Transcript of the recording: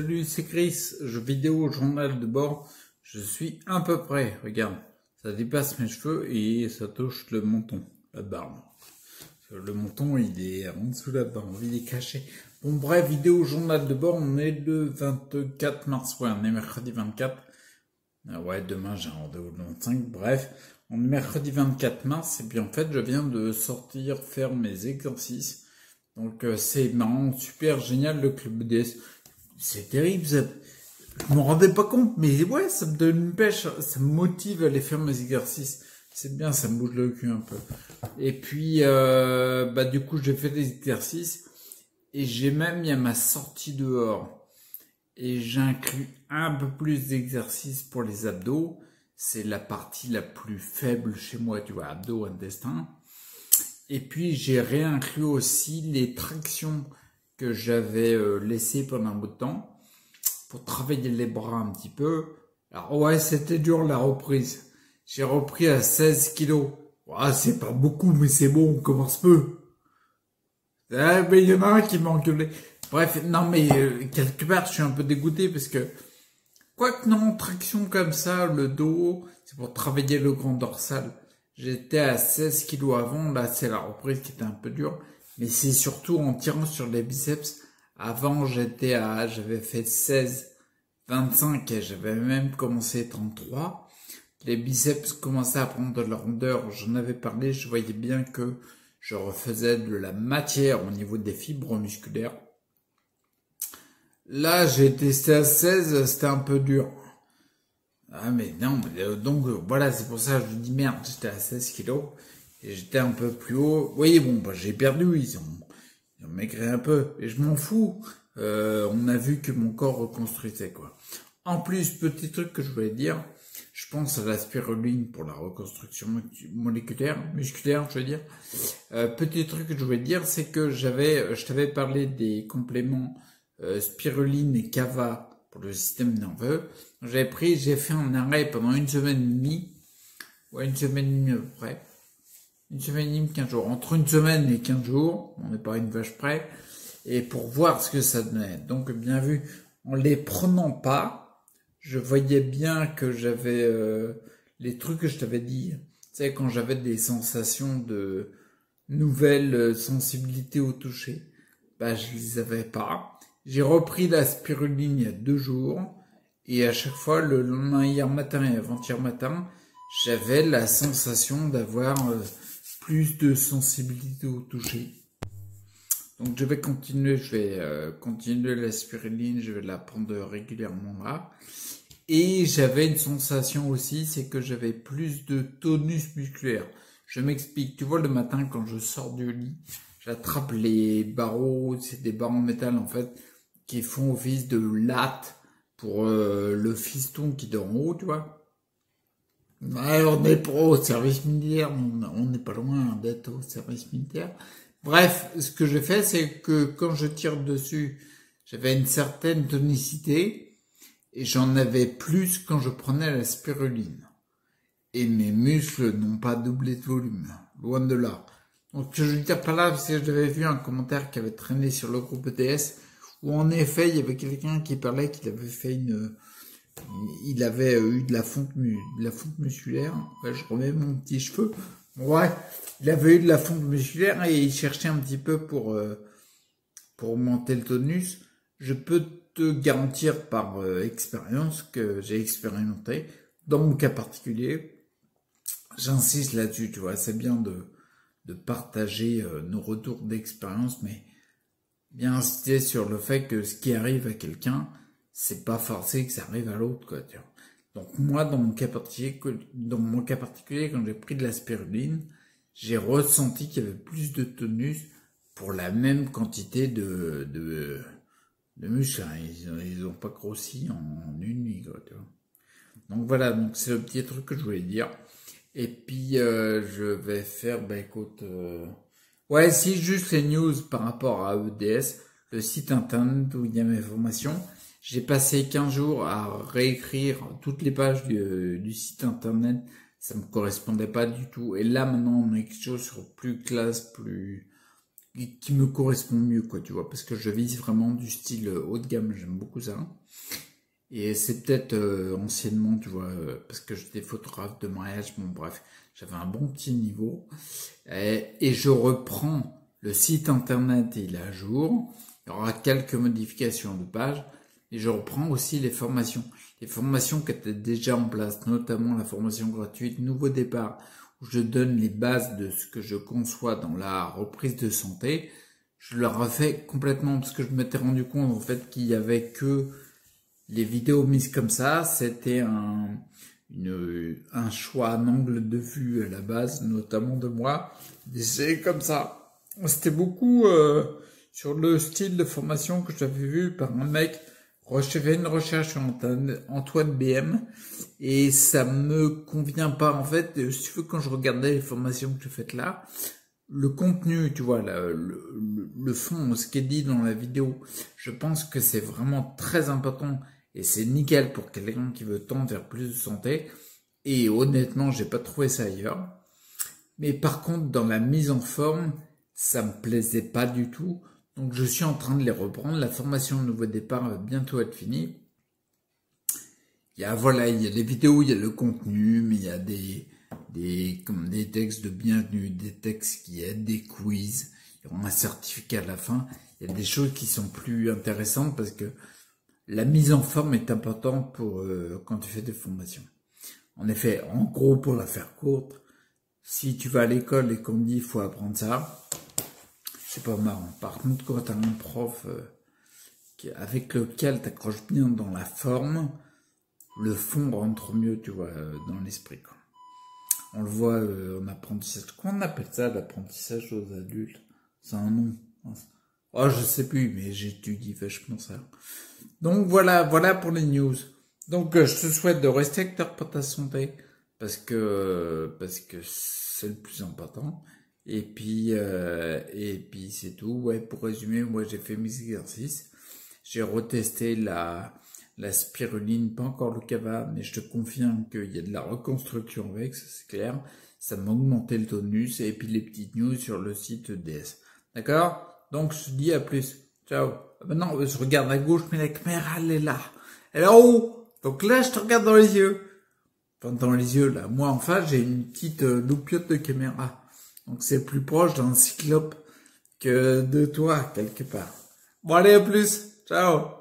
Salut, c'est Chris, jeux vidéo, journal de bord. Je suis à peu près, regarde, ça dépasse mes cheveux et ça touche le menton, la barbe. Le menton, il est en dessous de la barbe, il est caché. Bon, bref, vidéo, journal de bord, on est le 24 mars, ouais, on est mercredi 24. Ah ouais, demain j'ai un rendez-vous le 25, bref, on est mercredi 24 mars et puis en fait, je viens de sortir faire mes exercices. Donc c'est marrant, super génial le club DS. C'est terrible, je m'en rendais pas compte, mais ouais, ça me donne une pêche, ça me motive à aller faire mes exercices. C'est bien, ça me bouge le cul un peu. Et puis, du coup, j'ai fait des exercices et j'ai même mis à ma sortie dehors. Et j'inclus un peu plus d'exercices pour les abdos. C'est la partie la plus faible chez moi, tu vois, abdos, intestin. Et puis, j'ai réinclus aussi les tractions que j'avais laissées pendant un bout de temps pour travailler les bras un petit peu. Alors ouais, c'était dur la reprise. J'ai repris à 16 kilos. Ouais, c'est pas beaucoup, mais c'est bon, on commence peu. Ah, mais il y en a un qui m'a engueulé. Bref, non mais quelque part, je suis un peu dégoûté parce que, quoique non, traction comme ça, le dos, c'est pour travailler le grand dorsal. J'étais à 16 kilos avant, là c'est la reprise qui était un peu dure, mais c'est surtout en tirant sur les biceps. Avant, j'avais fait 16, 25 et j'avais même commencé 33. Les biceps commençaient à prendre de la rondeur, j'en avais parlé, je voyais bien que je refaisais de la matière au niveau des fibres musculaires. Là, j'ai testé à 16, c'était un peu dur. Ah mais non, donc voilà, c'est pour ça que je me dis merde, j'étais à 16 kilos et j'étais un peu plus haut. Oui, bon, j'ai perdu, ils ont maigri un peu et je m'en fous. On a vu que mon corps reconstruisait quoi. En plus, petit truc que je voulais dire, je pense à la spiruline pour la reconstruction musculaire, je veux dire. Petit truc que je voulais dire, c'est que je t'avais parlé des compléments spiruline et cava pour le système nerveux. J'ai fait un arrêt pendant une semaine et demie. Ouais, une semaine et demie à peu près. Une semaine et demie, 15 jours. Entre une semaine et 15 jours, on n'est pas une vache près. Et pour voir ce que ça donnait. Donc, bien vu, en les prenant pas, je voyais bien que j'avais les trucs que je t'avais dit. Tu sais, quand j'avais des sensations de nouvelles sensibilités au toucher, bah je les avais pas. J'ai repris la spiruline il y a 2 jours. Et à chaque fois, le lendemain, hier matin et avant-hier matin, j'avais la sensation d'avoir plus de sensibilité au toucher. Donc je vais continuer, continuer la spiruline, je vais la prendre régulièrement là. Et j'avais une sensation aussi, c'est que j'avais plus de tonus musculaire. Je m'explique, tu vois le matin quand je sors du lit, j'attrape les barreaux, c'est des barreaux en métal en fait, qui font office de latte pour le fiston qui dort en haut, tu vois. Ouais, on est pro au service militaire, on n'est pas loin d'être au service militaire. Bref, ce que je fais, c'est que quand je tire dessus, j'avais une certaine tonicité et j'en avais plus quand je prenais la spiruline. Et mes muscles n'ont pas doublé de volume, loin de là. Donc ce que je veux dire par là, c'est que j'avais vu un commentaire qui avait traîné sur le groupe ETS, où en effet, il y avait quelqu'un qui parlait qu'il avait fait il avait eu de la fonte musculaire. Ouais, je remets mon petit cheveu. Ouais, il avait eu de la fonte musculaire et il cherchait un petit peu pour augmenter le tonus. Je peux te garantir par expérience que j'ai expérimenté. Dans mon cas particulier, j'insiste là-dessus, tu vois, c'est bien de partager nos retours d'expérience, mais bien insister sur le fait que ce qui arrive à quelqu'un, c'est pas forcé que ça arrive à l'autre, quoi, tu vois. Donc moi, dans mon cas particulier, quand j'ai pris de la spiruline, j'ai ressenti qu'il y avait plus de tonus pour la même quantité de muscles. Hein. Ils ont pas grossi en une nuit, quoi, tu vois. Donc voilà, donc c'est le petit truc que je voulais dire. Et puis je vais faire, écoute, ouais, si juste les news par rapport à EDS, le site internet où il y a mes formations. J'ai passé 15 jours à réécrire toutes les pages du site internet. Ça me correspondait pas du tout. Et là, maintenant, on a quelque chose sur plus classe, plus qui me correspond mieux, quoi, tu vois, parce que je vise vraiment du style haut de gamme, j'aime beaucoup ça. Et c'est peut-être anciennement, tu vois, parce que j'étais photographe de mariage, bon bref, j'avais un bon petit niveau. Et je reprends le site internet, il est à jour, il y aura quelques modifications de page, et je reprends aussi les formations. Les formations qui étaient déjà en place, notamment la formation gratuite Nouveau Départ, où je donne les bases de ce que je conçois dans la reprise de santé. Je le refais complètement parce que je m'étais rendu compte en fait qu'il y avait que les vidéos mises comme ça, c'était un choix, un angle de vue à la base, notamment de moi. C'est comme ça. C'était beaucoup sur le style de formation que j'avais vu par un mec. J'ai fait une recherche sur Antoine BM et ça me convient pas en fait. Si tu veux, quand je regardais les formations que j'ai faites là, le contenu, tu vois, le fond, ce qui est dit dans la vidéo, je pense que c'est vraiment très important et c'est nickel pour quelqu'un qui veut tendre vers plus de santé. Et honnêtement, j'ai pas trouvé ça ailleurs. Mais par contre, dans la mise en forme, ça me plaisait pas du tout. Donc je suis en train de les reprendre. La formation Nouveau Départ va bientôt être finie. Il y a les vidéos, il y a le contenu, mais il y a comme des textes de bienvenue, des textes qui aident, des quiz. Il y aura un certificat à la fin. Il y a des choses qui sont plus intéressantes parce que la mise en forme est importante pour quand tu fais des formations. En effet, en gros, pour la faire courte, si tu vas à l'école et qu'on te dit il faut apprendre ça, c'est pas marrant. Par contre, quand tu as un prof avec lequel tu accroches bien dans la forme, le fond rentre mieux, tu vois, dans l'esprit, quoi. On le voit en apprentissage. Comment on appelle ça, l'apprentissage aux adultes? C'est un nom. Oh, je sais plus, mais j'étudie vachement ça. Donc voilà pour les news. Donc je te souhaite de rester acteur pour ta santé parce que c'est le plus important. Et puis c'est tout. Ouais, pour résumer, moi j'ai fait mes exercices. J'ai retesté la spiruline, pas encore le cava, mais je te confirme qu'il y a de la reconstruction avec, ça c'est clair. Ça m'a augmenté le tonus et puis les petites news sur le site DS. D'accord? Donc je te dis à plus. Ciao. Maintenant, je regarde à gauche, mais la caméra elle est là. Elle est en haut. Donc là, je te regarde dans les yeux. Enfin, dans les yeux, là. Moi, en face, j'ai une petite loupiote de caméra. Donc c'est plus proche d'un cyclope que de toi, quelque part. Bon, allez, à plus. Ciao.